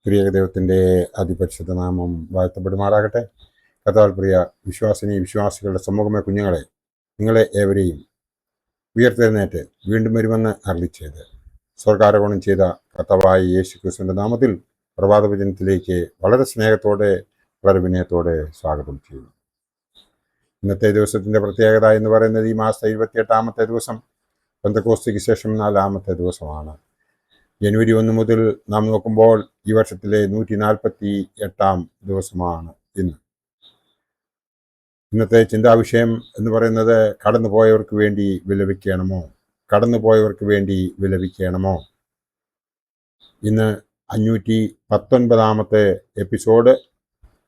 പ്രിയ ദൈവത്തിൻ്റെ അതിപരിശുദ്ധ നാമം വാഴ്ത്തപ്പെടുമാറാകട്ടെ. കർത്താവിൽ പ്രിയ വിശ്വാസികളുടെ സമൂഹമായ കുഞ്ഞുങ്ങളെ, നിങ്ങളെ ഏവരെയും ഉയർത്തെഴുന്നേറ്റ് വീണ്ടും വരുമെന്ന് അരുളിച്ചെയ്ത് സ്വർഗാരോഹണം ചെയ്ത കർത്താവായ യേശു ക്രിസ്തുവിൻ്റെ നാമത്തിൽ പ്രഭാതഭജനത്തിലേക്ക് വളരെ സ്നേഹത്തോടെ, വളരെ വിനയത്തോടെ സ്വാഗതം ചെയ്യുന്നു. ഇന്നത്തെ ദിവസത്തിൻ്റെ പ്രത്യേകത എന്ന് പറയുന്നത് ഈ മാസത്തെ 28ാമത്തെ ദിവസം, പെന്തക്കോസ്തിക്ക് ശേഷം 4ാമത്തെ ദിവസമാണ്. ജനുവരി 1 മുതൽ നാം നോക്കുമ്പോൾ ഈ വർഷത്തിലെ 148ാം ദിവസമാണ് ഇന്ന്. ഇന്നത്തെ ചിന്താവിഷയം എന്ന് പറയുന്നത് കടന്നുപോയവർക്ക് വേണ്ടി വിലപിക്കണമോ, കടന്നുപോയവർക്ക് വേണ്ടി വിലപിക്കണമോ. ഇന്ന് 519ാമത്തെ എപ്പിസോഡ്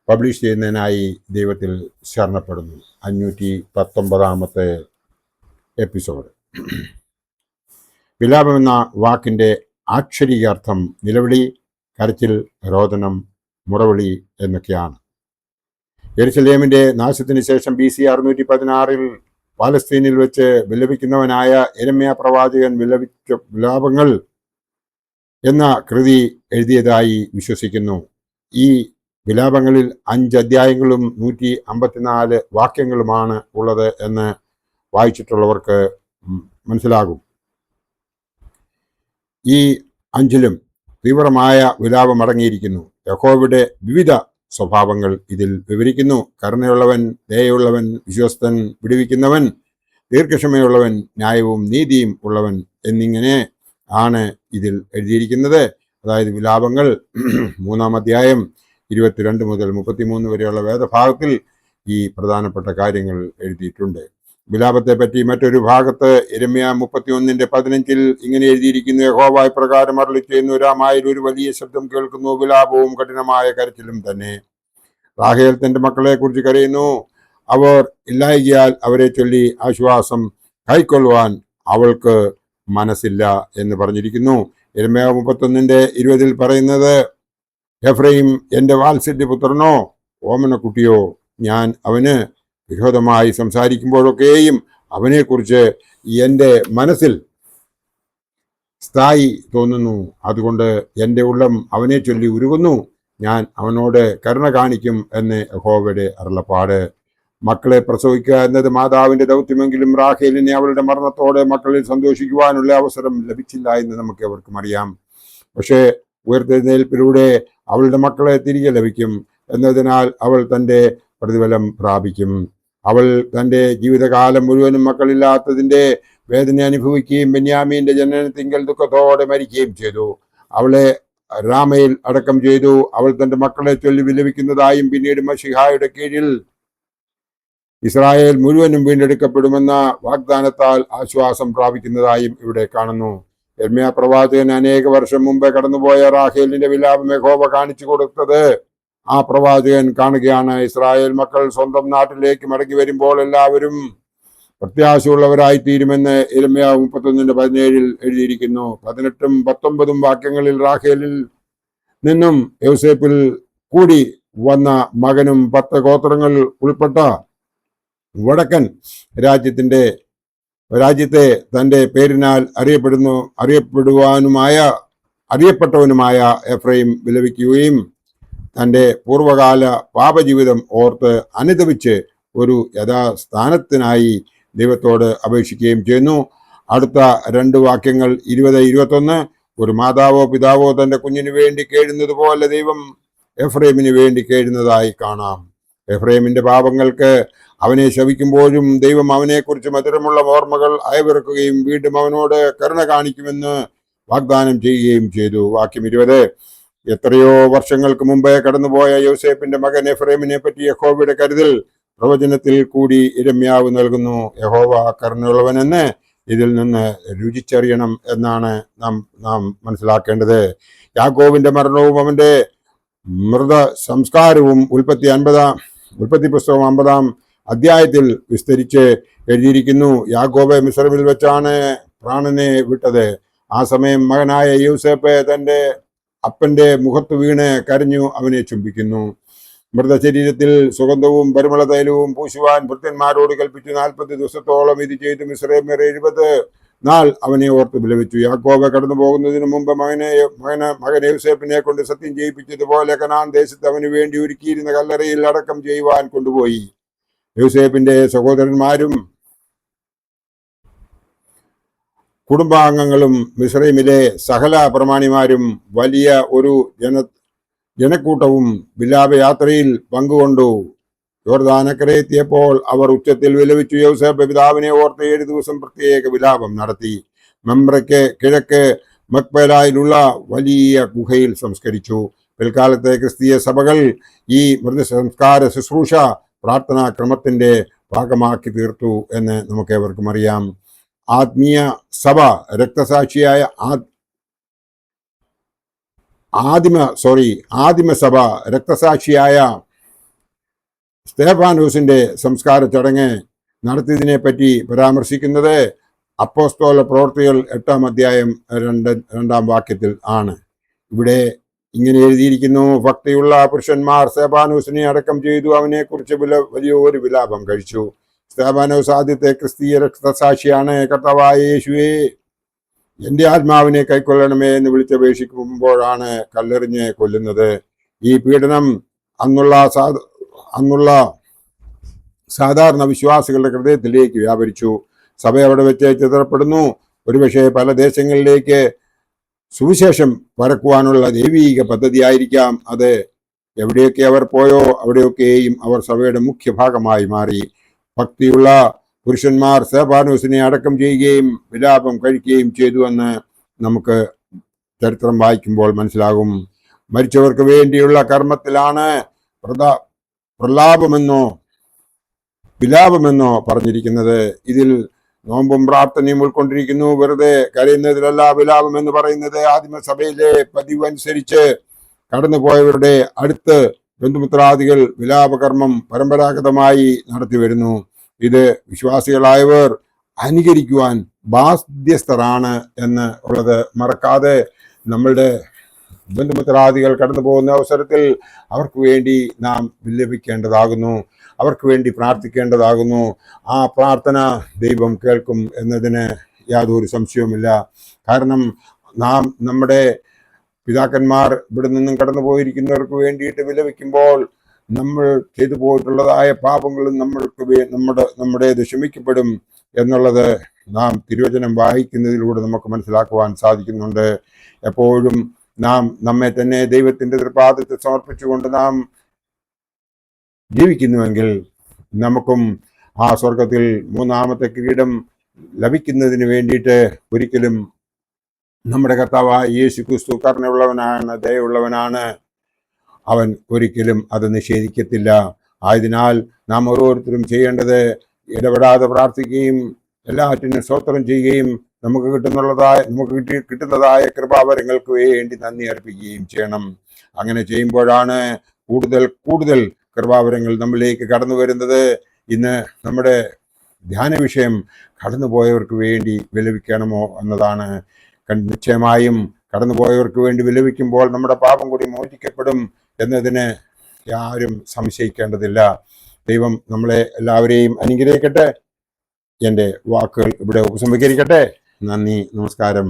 പബ്ലിഷ് ചെയ്യുന്നതിനായി ദൈവത്തിൽ ശരണപ്പെടുന്നു. 519ാമത്തെ എപ്പിസോഡ്. വിലാപം എന്ന വാക്കിൻ്റെ ആക്ഷരികാർത്ഥം നിലവിളി, കരച്ചിൽ, രോദനം, മുറവിളി എന്നൊക്കെയാണ്. യെരുശലേമിന്റെ നാശത്തിന് ശേഷം BC 616 പാലസ്തീനിൽ വെച്ച് വിലപിക്കുന്നവനായ യെരമ്യാ പ്രവാചകൻ വിലപിച്ച വിലാപങ്ങൾ എന്ന കൃതി എഴുതിയതായി വിശ്വസിക്കുന്നു. ഈ വിലാപങ്ങളിൽ 5 അധ്യായങ്ങളും 154 വാക്യങ്ങളുമാണ് ഉള്ളത് എന്ന് വായിച്ചിട്ടുള്ളവർക്ക് മനസ്സിലാകും. ഈ 5ലും തീവ്രമായ വിലാപം അടങ്ങിയിരിക്കുന്നു. യഹോവയുടെ വിവിധ സ്വഭാവങ്ങൾ ഇതിൽ വിവരിക്കുന്നു. കരുണയുള്ളവൻ, ദയയുള്ളവൻ, വിശ്വസ്തൻ, വിടുവിക്കുന്നവൻ, ദീർഘക്ഷമയുള്ളവൻ, ന്യായവും നീതിയും ഉള്ളവൻ എന്നിങ്ങനെ ആണ് ഇതിൽ എഴുതിയിരിക്കുന്നത്. അതായത് വിലാപങ്ങൾ 3-ാം അധ്യായം 22 മുതൽ 33 വരെയുള്ള വേദഭാഗത്തിൽ ഈ പ്രധാനപ്പെട്ട കാര്യങ്ങൾ എഴുതിയിട്ടുണ്ട്. വിലാപത്തെ പറ്റി മറ്റൊരു ഭാഗത്ത് യെരമ്യാ 31:15 ഇങ്ങനെ എഴുതിയിരിക്കുന്നു: യഹോവ ഇപ്രകാരം അരുളിച്ചെയ്യുന്നു, രാമായിൽ ഒരു വലിയ ശബ്ദം കേൾക്കുന്നു, വിലാപവും കഠിനമായ കരച്ചിലും തന്നെ. റാഹേൽ തന്റെ മക്കളെ കുറിച്ച് കരയുന്നു, അവർ ഇല്ലായ്കയാൽ അവരെ ചൊല്ലി ആശ്വാസം കൈക്കൊള്ളുവാൻ അവൾക്ക് മനസ്സില്ല എന്ന് പറഞ്ഞിരിക്കുന്നു. യെരമ്യാ 31:20 പറയുന്നത്: എഫ്രൈം എന്റെ വാത്സല്യപുത്രനോ, ഓമനക്കുട്ടിയോ, ഞാൻ അവന് വിരോധമായി സംസാരിക്കുമ്പോഴൊക്കെയും അവനെക്കുറിച്ച് എൻ്റെ മനസ്സിൽ സ്ഥായി തോന്നുന്നു. അതുകൊണ്ട് എൻ്റെ ഉള്ളം അവനെ ചൊല്ലി ഉരുകുന്നു. ഞാൻ അവനോട് കരുണ കാണിക്കും എന്ന് യഹോവയുടെ അരുളപ്പാട്. മക്കളെ പ്രസവിക്കുക എന്നത് മാതാവിൻ്റെ ദൗത്യമെങ്കിലും റാഹേലിനെ അവളുടെ മരണത്തോടെ മക്കളിൽ സന്തോഷിക്കുവാനുള്ള അവസരം ലഭിച്ചില്ല എന്ന് നമുക്ക് അവർക്കും അറിയാം. പക്ഷേ ഉയർത്തെഴുന്നേൽപ്പിലൂടെ അവളുടെ മക്കളെ തിരികെ ലഭിക്കും എന്നതിനാൽ അവൾ തൻ്റെ പ്രതിഫലം പ്രാപിക്കും. അവൾ തൻ്റെ ജീവിതകാലം മുഴുവനും മക്കളില്ലാത്തതിൻ്റെ വേദന അനുഭവിക്കുകയും ബെന്യാമീന്റെ ജനനത്തിങ്കൽ ദുഃഖത്തോടെ മരിക്കുകയും ചെയ്തു. അവളെ രാമയിൽ അടക്കം ചെയ്തു. അവൾ തൻ്റെ മക്കളെ ചൊല്ലി വിലപിക്കുന്നതായും പിന്നീട് മശിഹായുടെ കീഴിൽ ഇസ്രായേൽ മുഴുവനും വീണ്ടെടുക്കപ്പെടുമെന്ന വാഗ്ദാനത്താൽ ആശ്വാസം പ്രാപിക്കുന്നതായും ഇവിടെ കാണുന്നു. യെരമ്യാ പ്രവാചകൻ അനേക വർഷം മുമ്പേ കടന്നുപോയ റാഹേലിന്റെ വിലാപം യഹോവ കാണിച്ചു കൊടുത്തത് ആ പ്രവാചകൻ കാണുകയാണ്. ഇസ്രായേൽ മക്കൾ സ്വന്തം നാട്ടിലേക്ക് മടങ്ങി വരുമ്പോൾ എല്ലാവരും പ്രത്യാശയുള്ളവരായി തീരുമെന്ന് യെരമ്യാ 31:17 എഴുതിയിരിക്കുന്നു. 18ഉം 19ഉം വാക്യങ്ങളിൽ റാഹേലിൽ നിന്നും യോസേപ്പിൽ കൂടി വന്ന മകനും 10 ഗോത്രങ്ങൾ ഉൾപ്പെട്ട വടക്കൻ രാജ്യത്തെ തൻ്റെ പേരിനാൽ അറിയപ്പെട്ടവനുമായ എഫ്രൈം വിലപിക്കുകയും തൻ്റെ പൂർവകാല പാപജീവിതം ഓർത്ത് അനുതപിച്ച് ഒരു യഥാസ്ഥാനത്തിനായി ദൈവത്തോട് അപേക്ഷിക്കുകയും ചെയ്യുന്നു. അടുത്ത 2 വാക്യങ്ങൾ 20-21: ഒരു മാതാവോ പിതാവോ തൻ്റെ കുഞ്ഞിന് വേണ്ടി കേഴുന്നത് പോലെ ദൈവം എഫ്രൈമിന് വേണ്ടി കേഴുന്നതായി കാണാം. എഫ്രൈമിന്റെ പാപങ്ങൾക്ക് അവനെ ശപിക്കുമ്പോഴും ദൈവം അവനെക്കുറിച്ച് മധുരമുള്ള ഓർമ്മകൾ അയവിറക്കുകയും വീണ്ടും അവനോട് കരുണ കാണിക്കുമെന്ന് വാഗ്ദാനം ചെയ്യുകയും ചെയ്തു. വാക്യം 20: എത്രയോ വർഷങ്ങൾക്ക് മുമ്പേ കടന്നുപോയ യോസേപ്പിന്റെ മകൻ എഫ്രൈമിനെ പറ്റി യഹോവയുടെ കരുതൽ പ്രവചനത്തിൽ കൂടി യിരെമ്യാവ് നൽകുന്നു. യഹോവ കരുണയുള്ളവനെന്ന് ഇതിൽ നിന്ന് രുചിച്ചറിയണം എന്നാണ് നാം മനസ്സിലാക്കേണ്ടത്. യാക്കോബിന്റെ മരണവും അവന്റെ മൃത സംസ്കാരവും ഉൽപ്പത്തി പുസ്തകം 50-ാം അധ്യായത്തിൽ വിസ്തരിച്ച് എഴുതിയിരിക്കുന്നു. യാക്കോബ് മിസ്രയീമിൽ വെച്ചാണ് പ്രാണനെ വിട്ടത്. ആ സമയം മകനായ യൂസേപ്പ് തൻ്റെ അപ്പന്റെ മുഖത്ത് വീണ് കരഞ്ഞു അവനെ ചുംബിക്കുന്നു. മൃതശരീരത്തിൽ സുഗന്ധവും പരിമള തൈലവും പൂശുവാൻ ഭൃത്യന്മാരോട് കൽപ്പിച്ചു. 40 ദിവസത്തോളം ഇത് ചെയ്തു. മിസ്രയീമ്യർ 70 നാൾ അവനെ ഓർത്ത് വിലപിച്ചു. യാക്കോബ് കടന്നു പോകുന്നതിന് മുമ്പ് മകൻ യോസേപ്പിനെ കൊണ്ട് സത്യം ചെയ്യിപ്പിച്ചതുപോലെ കനാൻ ദേശത്ത് അവന് വേണ്ടി ഒരുക്കിയിരുന്ന കല്ലറയിൽ അടക്കം ചെയ്യുവാൻ കൊണ്ടുപോയി. യോസേപ്പിന്റെ സഹോദരന്മാരും കുടുംബാംഗങ്ങളും മിസ്രൈമിലെ സകല പ്രമാണിമാരും വലിയ ഒരു ജനക്കൂട്ടവും വിലാപയാത്രയിൽ പങ്കുകൊണ്ടു. യോർദാനക്കരെ എത്തിയപ്പോൾ അവർ ഉച്ചത്തിൽ വിലപിച്ചു. യോസേപ്പ് പിതാവിനെ ഓർത്ത് 7 ദിവസം പ്രത്യേക വിലാപം നടത്തി. മെമ്രയ്ക്ക് കിഴക്ക് മക്പേലായിലുള്ള വലിയ ഗുഹയിൽ സംസ്കരിച്ചു. പിൽക്കാലത്തെ ക്രിസ്തീയ സഭകൾ ഈ മൃതസംസ്കാര ശുശ്രൂഷ പ്രാർത്ഥനാ ക്രമത്തിന്റെ ഭാഗമാക്കി തീർത്തു എന്ന് നമുക്കേവർക്കും അറിയാം. ആത്മീയ സഭ രക്തസാക്ഷിയായ ആദിമസഭ രക്തസാക്ഷിയായ സ്തേഫാനോസിന്റെ സംസ്കാര ചടങ്ങ് നടത്തിയതിനെ പറ്റി പരാമർശിക്കുന്നത് അപ്പോസ്തല പ്രവൃത്തികൾ 8-ാം അധ്യായം 2-ാം വാക്യത്തിൽ ആണ്. ഇവിടെ ഇങ്ങനെ എഴുതിയിരിക്കുന്നു: ഭക്തിയുള്ള പുരുഷന്മാർ സ്തേഫാനോസിനെ അടക്കം ചെയ്തു. അവനെക്കുറിച്ച് വലിയൊരു വിലാപം കഴിച്ചു. സ്തേഫാനോസ് ആദ്യത്തെ ക്രിസ്തീയ രക്തസാക്ഷിയാണ്. കർത്താവായ യേശുവേ, എന്റെ ആത്മാവിനെ കൈക്കൊള്ളണമേ എന്ന് വിളിച്ചപേക്ഷിക്കുമ്പോഴാണ് കല്ലെറിഞ്ഞ് കൊല്ലുന്നത്. ഈ പീഡനം അന്നുള്ള സാധാരണ വിശ്വാസികളുടെ ഹൃദയത്തിലേക്ക് വ്യാപരിച്ചു. സഭ അവിടെ വെച്ച് ചിതറപ്പെടുന്നു. ഒരുപക്ഷെ പല ദേശങ്ങളിലേക്ക് സുവിശേഷം പരക്കുവാനുള്ള ദൈവീക പദ്ധതിയായിരിക്കാം അത്. എവിടെയൊക്കെ അവർ പോയോ അവിടെയൊക്കെയും അവർ സഭയുടെ മുഖ്യ ഭാഗമായി മാറി. ഭക്തിയുള്ള പുരുഷന്മാർ സ്തേഫാനോസിനെ അടക്കം ചെയ്യുകയും വിലാപം കഴിക്കുകയും ചെയ്തു എന്ന് നമുക്ക് ചരിത്രം വായിക്കുമ്പോൾ മനസ്സിലാകും. മരിച്ചവർക്ക് വേണ്ടിയുള്ള കർമ്മത്തിലാണ് പ്രലാപമെന്നോ വിലാപമെന്നോ പറഞ്ഞിരിക്കുന്നത്. ഇതിൽ നോമ്പും പ്രാർത്ഥനയും ഉൾക്കൊണ്ടിരിക്കുന്നു. വെറുതെ കരയുന്നതിലല്ല വിലാപം എന്ന് പറയുന്നത്. ആദിമസഭയിലെ പതിവ് അനുസരിച്ച് കടന്നുപോയവരുടെ അടുത്ത് ബന്ധുമിത്രാദികൾ വിലാപകർമ്മം പരമ്പരാഗതമായി നടത്തി വരുന്നു. ഇത് വിശ്വാസികളായവർ അനുകരിക്കുവാൻ ബാധ്യസ്ഥരാണ് എന്ന് ഉള്ളത് മറക്കാതെ നമ്മളുടെ ബന്ധുമിത്രാദികൾ കടന്നു പോകുന്ന അവസരത്തിൽ അവർക്ക് വേണ്ടി നാം വിലപിക്കേണ്ടതാകുന്നു, അവർക്ക് വേണ്ടി പ്രാർത്ഥിക്കേണ്ടതാകുന്നു. ആ പ്രാർത്ഥന ദൈവം കേൾക്കും എന്നതിന് യാതൊരു സംശയവുമില്ല. കാരണം നാം നമ്മുടെ പിതാക്കന്മാർ ഇവിടെ നിന്നും കടന്നു പോയിരിക്കുന്നവർക്ക് വേണ്ടിയിട്ട് വിലപിക്കുമ്പോൾ നമ്മൾ ചെയ്തു പോയിട്ടുള്ളതായ പാപങ്ങളും നമ്മുടേത് ക്ഷമിക്കപ്പെടും എന്നുള്ളത് നാം തിരുവചനം വായിക്കുന്നതിലൂടെ നമുക്ക് മനസ്സിലാക്കുവാൻ സാധിക്കുന്നുണ്ട്. എപ്പോഴും നാം നമ്മെ തന്നെ ദൈവത്തിന്റെ തൃപാദത്തിൽ സമർപ്പിച്ചുകൊണ്ട് നാം ജീവിക്കുന്നുവെങ്കിൽ നമുക്കും ആ സ്വർഗത്തിൽ 3-ാമത്തെ കിരീടം ലഭിക്കുന്നതിന് വേണ്ടിയിട്ട് ഒരിക്കലും നമ്മുടെ കർത്താവായ യേശു ക്രിസ്തു കരുണയുള്ളവനാണ്, ദയയുള്ളവനാണ്. അവൻ ഒരിക്കലും അത് നിഷേധിക്കത്തില്ല. ആയതിനാൽ നാം ഓരോരുത്തരും ചെയ്യേണ്ടത് ഇടപെടാതെ പ്രാർത്ഥിക്കുകയും എല്ലാറ്റിനും സ്തോത്രം ചെയ്യുകയും നമുക്ക് കിട്ടുന്നതായ കൃപാവരങ്ങൾക്ക് വേണ്ടി നന്ദി അർപ്പിക്കുകയും ചെയ്യണം. അങ്ങനെ ചെയ്യുമ്പോഴാണ് കൂടുതൽ കൃപാവരങ്ങൾ നമ്മളിലേക്ക് കടന്നു വരുന്നത്. ഇന്ന് നമ്മുടെ ധ്യാന വിഷയം കടന്നുപോയവർക്ക് വേണ്ടി വിലപിക്കണമോ എന്നതാണ്. നിശ്ചയമായും കടന്നുപോയവർക്ക് വേണ്ടി വിലപിക്കുമ്പോൾ നമ്മുടെ പാപം കൂടി മോചിക്കപ്പെടും എന്നതിന് ആരും സംശയിക്കേണ്ടതില്ല. ദൈവം നമ്മളെ എല്ലാവരെയും അനുഗ്രഹിക്കട്ടെ. എൻ്റെ വാക്കുകൾ ഇവിടെ ഉപസംഹരിക്കട്ടെ. നന്ദി, നമസ്കാരം.